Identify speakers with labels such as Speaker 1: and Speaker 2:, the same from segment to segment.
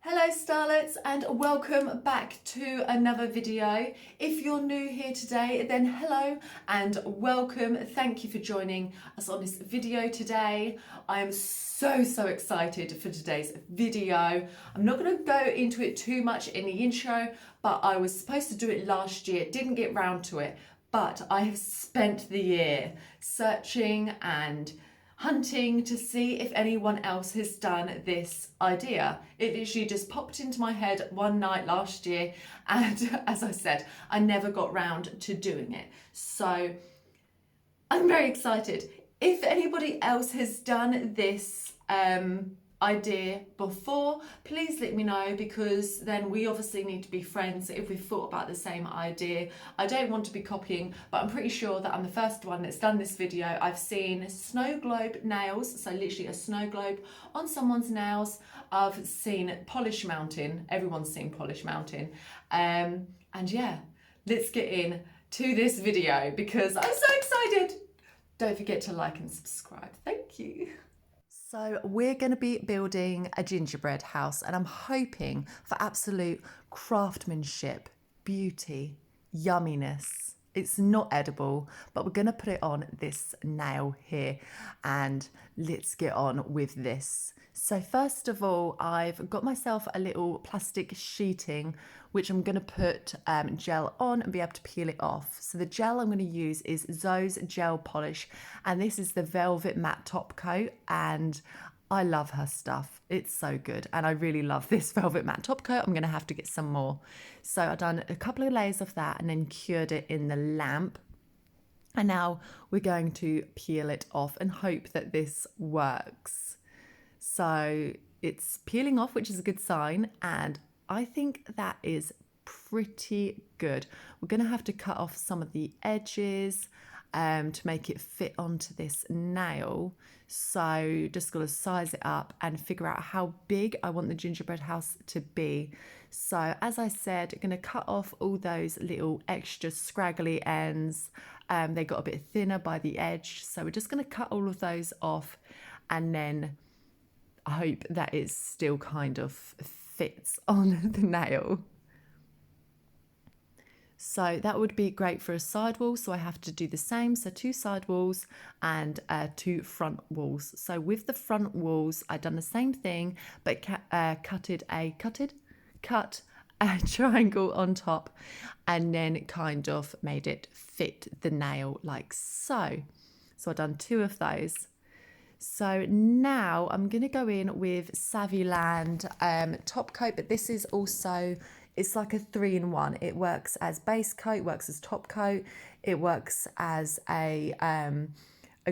Speaker 1: Hello Starlets and welcome back to another video. If you're new here today, then hello and welcome. Thank you for joining us on this video today. I am so excited for today's video. I'm not going to go into it too much in the intro, but I was supposed to do it last year, didn't get round to it, but I have spent the year searching and hunting to see if anyone else has done this idea. It literally just popped into my head one night last year, and as I said, I never got round to doing it. So I'm very excited. If anybody else has done this idea before, please let me know, because then we obviously need to be friends if we've thought about the same idea. I don't want to be copying, but I'm pretty sure that I'm the first one that's done this video. I've seen snow globe nails, so literally a snow globe on someone's nails. I've seen polish mountain, everyone's seen polish mountain, and yeah, let's get in to this video because I'm so excited. Don't forget to like and subscribe. Thank you. So we're going to be building a gingerbread house, and I'm hoping for absolute craftsmanship, beauty, yumminess. It's not edible, but we're going to put it on this nail here, and let's get on with this. So first of all, I've got myself a little plastic sheeting, which I'm going to put gel on and be able to peel it off. So the gel I'm going to use is Zoe's gel polish, and this is the velvet matte top coat, and I love her stuff. It's so good, and I really love this velvet matte top coat. I'm going to have to get some more. So I've done a couple of layers of that and then cured it in the lamp. And now we're going to peel it off and hope that this works. So it's peeling off, which is a good sign, and I think that is pretty good. We're going to have to cut off some of the edges to make it fit onto this nail. So just got to size it up and figure out how big I want the gingerbread house to be. So as I said, I'm going to cut off all those little extra scraggly ends. They got a bit thinner by the edge, so we're just going to cut all of those off, and then I hope that it still kind of fits on the nail. So that would be great for a side wall, so I have to do the same. So 2 side walls and 2 front walls. So with the front walls, I've done the same thing, but cut a triangle on top, and then kind of made it fit the nail like so. So I've done 2 of those. So now I'm going to go in with Savvyland top coat, but this is also, it's like a 3-in-1. It works as base coat, works as top coat, it works as a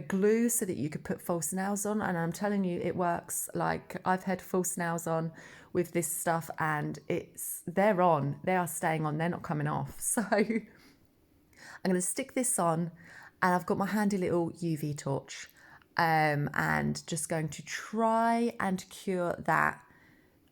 Speaker 1: glue so that you could put false nails on, and I'm telling you, it works. Like, I've had false nails on with this stuff, and they're on, they are staying on, they're not coming off. So I'm going to stick this on, and I've got my handy little UV torch. And just going to try and cure that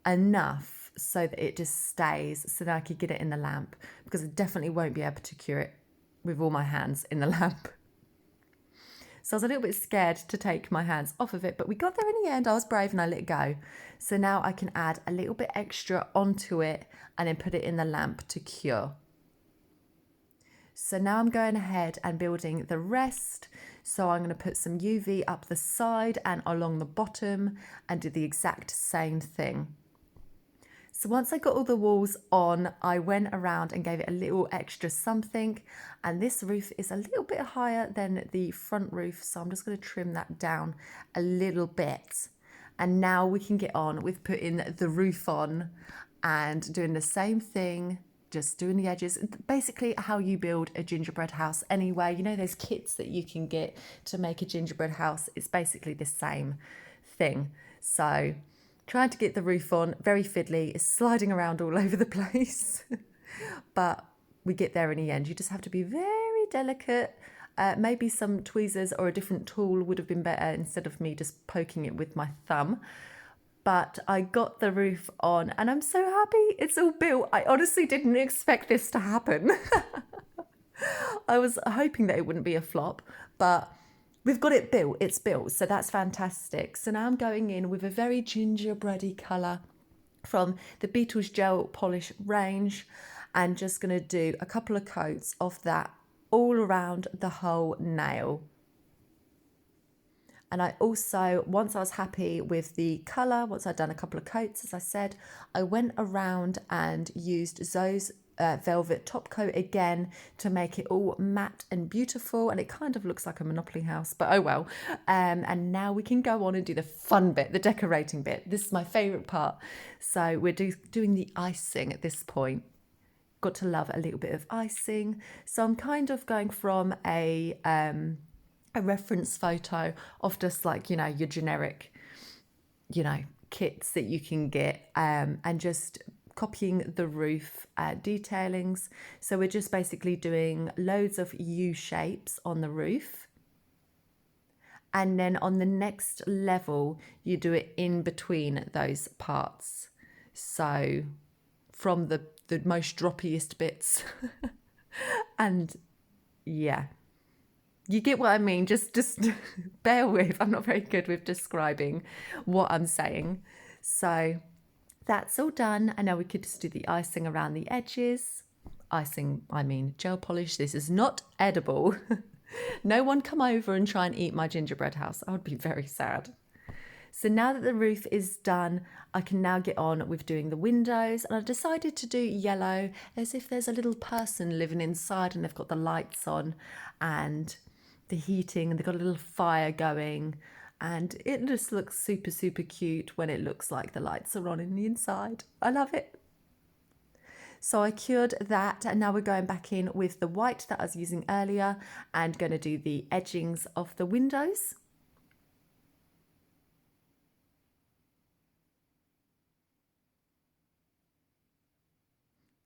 Speaker 1: enough so that it just stays, so that I could get it in the lamp, because I definitely won't be able to cure it with all my hands in the lamp. So I was a little bit scared to take my hands off of it, but we got there in the end. I was brave and I let it go. So now I can add a little bit extra onto it and then put it in the lamp to cure. So now I'm going ahead and building the rest. So I'm going to put some UV up the side and along the bottom and do the exact same thing. So once I got all the walls on, I went around and gave it a little extra something. And this roof is a little bit higher than the front roof, so I'm just going to trim that down a little bit. And now we can get on with putting the roof on and doing the same thing, just doing the edges. Basically how you build a gingerbread house anyway. You know, there's kits that you can get to make a gingerbread house. It's basically the same thing. So trying to get the roof on, very fiddly, it's sliding around all over the place. But we get there in the end. You just have to be very delicate. Maybe some tweezers or a different tool would have been better instead of me just poking it with my thumb. But I got the roof on and I'm so happy it's all built. I honestly didn't expect this to happen. I was hoping that it wouldn't be a flop, but we've got it built. It's built, so that's fantastic. So now I'm going in with a very gingerbready colour from the Beetles Gel Polish range, and just going to do a couple of coats of that all around the whole nail. And I also, once I was happy with the colour, once I'd done a couple of coats, as I said, I went around and used Zoe's velvet top coat again to make it all matte and beautiful. And it kind of looks like a Monopoly house, but oh well. And now we can go on and do the fun bit, the decorating bit. This is my favourite part. So we're doing the icing at this point. Got to love a little bit of icing. So I'm kind of going from a reference photo of just like, you know, your generic, you know, kits that you can get, and just copying the roof detailings. So we're just basically doing loads of U shapes on the roof. And then on the next level, you do it in between those parts. So from the most droppiest bits. And yeah. You get what I mean, just bear with. I'm not very good with describing what I'm saying. So that's all done. And now we could just do the icing around the edges. Icing, I mean gel polish. This is not edible. No one come over and try and eat my gingerbread house. I would be very sad. So now that the roof is done, I can now get on with doing the windows. And I decided to do yellow as if there's a little person living inside and they've got the lights on and the heating, and they've got a little fire going, and it just looks super, super cute when it looks like the lights are on in the inside. I love it. So I cured that, and now we're going back in with the white that I was using earlier and going to do the edgings of the windows.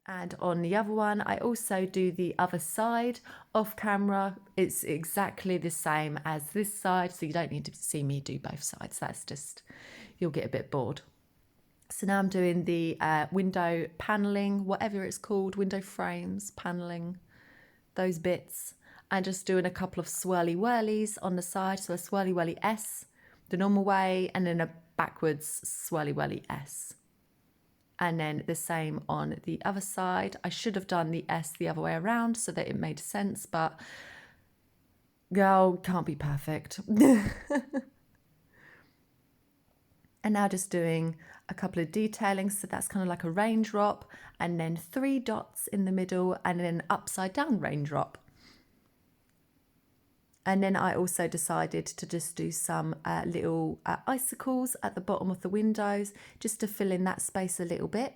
Speaker 1: And on the other one, I also do the other side off camera. It's exactly the same as this side, so you don't need to see me do both sides. That's just, you'll get a bit bored. So now I'm doing the window paneling, whatever it's called, window frames, paneling, those bits. And just doing a couple of swirly whirlies on the side. So a swirly whirly S, the normal way, and then a backwards swirly whirly S. And then the same on the other side. I should have done the S the other way around so that it made sense, but girl, can't be perfect. And now just doing a couple of detailings. So that's kind of like a raindrop, and then 3 dots in the middle, and then upside down raindrop. And then I also decided to just do some little icicles at the bottom of the windows, just to fill in that space a little bit.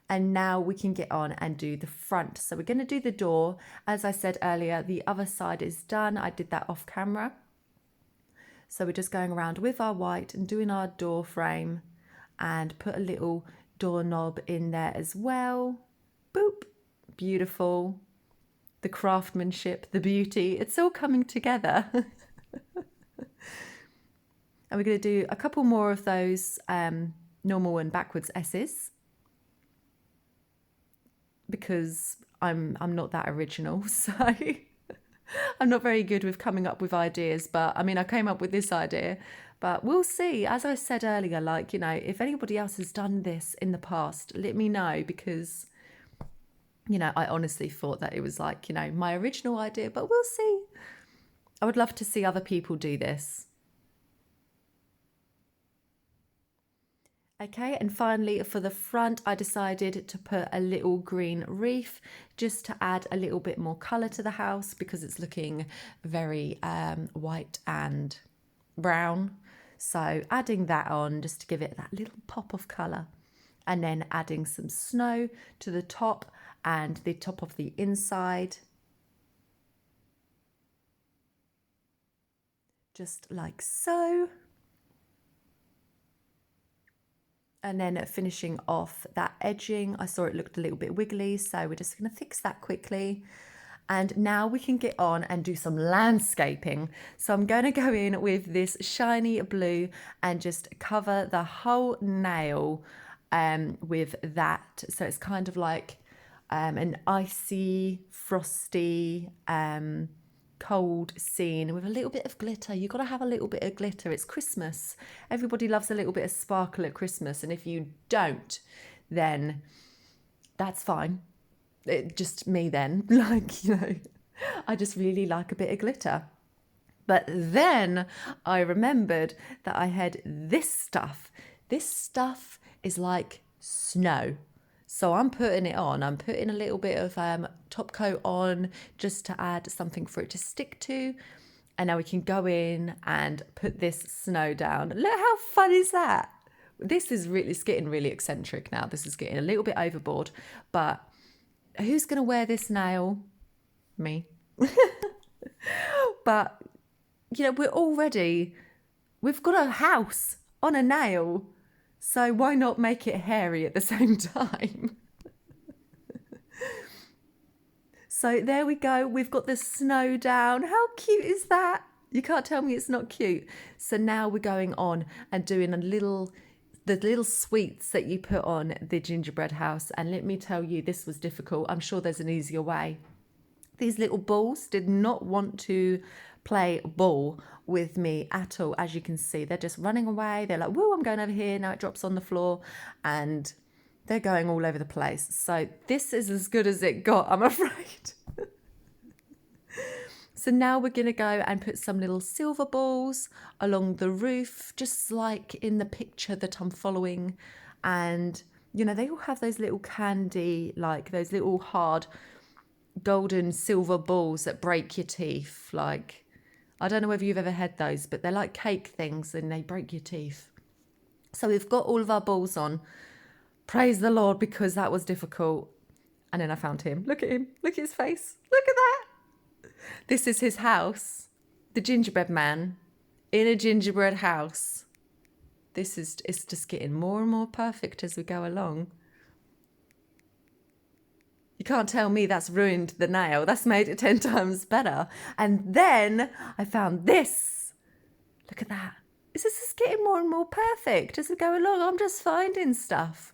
Speaker 1: And now we can get on and do the front. So we're going to do the door. As I said earlier, the other side is done. I did that off camera. So we're just going around with our white and doing our door frame, and put a little doorknob in there as well. Boop. Beautiful. The craftsmanship, the beauty, it's all coming together. And we're going to do a couple more of those normal and backwards S's, because I'm not that original, so I'm not very good with coming up with ideas. But I mean, I came up with this idea, but we'll see. As I said earlier, like, you know, if anybody else has done this in the past, let me know, because you know, I honestly thought that it was like, you know, my original idea, but we'll see. I would love to see other people do this. Okay, and finally for the front, I decided to put a little green wreath just to add a little bit more colour to the house, because it's looking very white and brown. So adding that on just to give it that little pop of colour, and then adding some snow to the top and the top of the inside, just like so. And then finishing off that edging, I saw it looked a little bit wiggly, so we're just going to fix that quickly. And now we can get on and do some landscaping. So I'm going to go in with this shiny blue and just cover the whole nail with that. So it's kind of like an icy, frosty cold scene with a little bit of glitter. You've got to have a little bit of glitter. It's Christmas. Everybody loves a little bit of sparkle at Christmas. And if you don't, then that's fine. Just me then. Like, you know, I just really like a bit of glitter. But then I remembered that I had this stuff. This stuff is like snow. So I'm putting it on. I'm putting a little bit of top coat on just to add something for it to stick to. And now we can go in and put this snow down. Look how fun is that? This is really, it's getting really eccentric now. This is getting a little bit overboard. But who's going to wear this nail? Me. But, you know, we've got a house on a nail. So why not make it hairy at the same time? So there we go. We've got the snow down. How cute is that? You can't tell me it's not cute. So now we're going on and doing the little sweets that you put on the gingerbread house. And let me tell you, this was difficult. I'm sure there's an easier way. These little balls did not want to play ball with me at all. As you can see, they're just running away. They're like, whoa, I'm going over here. Now it drops on the floor, and they're going all over the place. So this is as good as it got, I'm afraid. So now we're going to go and put some little silver balls along the roof, just like in the picture that I'm following. And, you know, they all have those little candy, like those little hard golden silver balls that break your teeth. Like, I don't know whether you've ever had those, but they're like cake things and they break your teeth. So we've got all of our balls on. Praise the Lord, because that was difficult. And then I found him. Look at him. Look at his face. Look at that. This is his house. The gingerbread man in a gingerbread house. It's just getting more and more perfect as we go along. You can't tell me that's ruined the nail. That's made it 10 times better. And then I found this. Look at that. This is getting more and more perfect as we go along. I'm just finding stuff.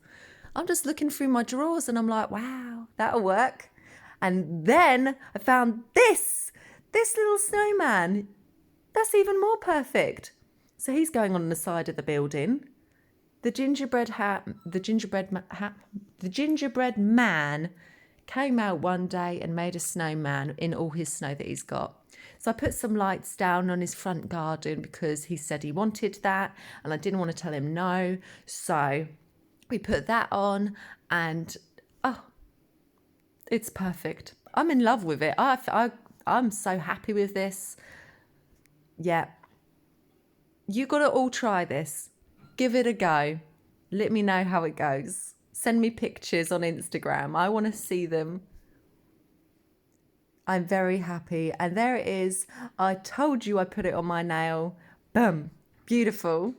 Speaker 1: I'm just looking through my drawers and I'm like, wow, that'll work. And then I found this little snowman. That's even more perfect. So he's going on the side of the building. The gingerbread man came out one day and made a snowman in all his snow that he's got. So I put some lights down on his front garden because he said he wanted that and I didn't want to tell him no. So we put that on and, oh, it's perfect. I'm in love with it. I'm so happy with this. Yeah. You got to all try this. Give it a go. Let me know how it goes. Send me pictures on Instagram. I want to see them. I'm very happy. And there it is. I told you I put it on my nail. Boom. Beautiful.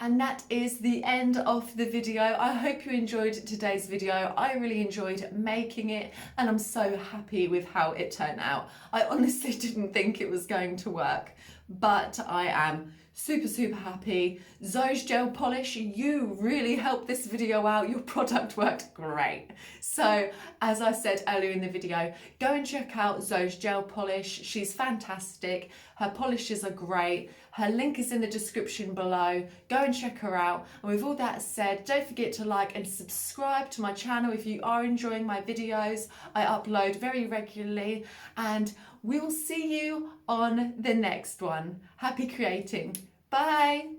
Speaker 1: And that is the end of the video. I hope you enjoyed today's video. I really enjoyed making it and I'm so happy with how it turned out. I honestly didn't think it was going to work, but I am super happy. Zoe's gel polish, you really helped this video out. Your product worked great. So as I said earlier in the video, go and check out Zoe's gel polish. She's fantastic. Her polishes are great. Her link is in the description below. Go and check her out. And with all that said, don't forget to like and subscribe to my channel if you are enjoying my videos. I upload very regularly and we will see you on the next one. Happy creating. Bye.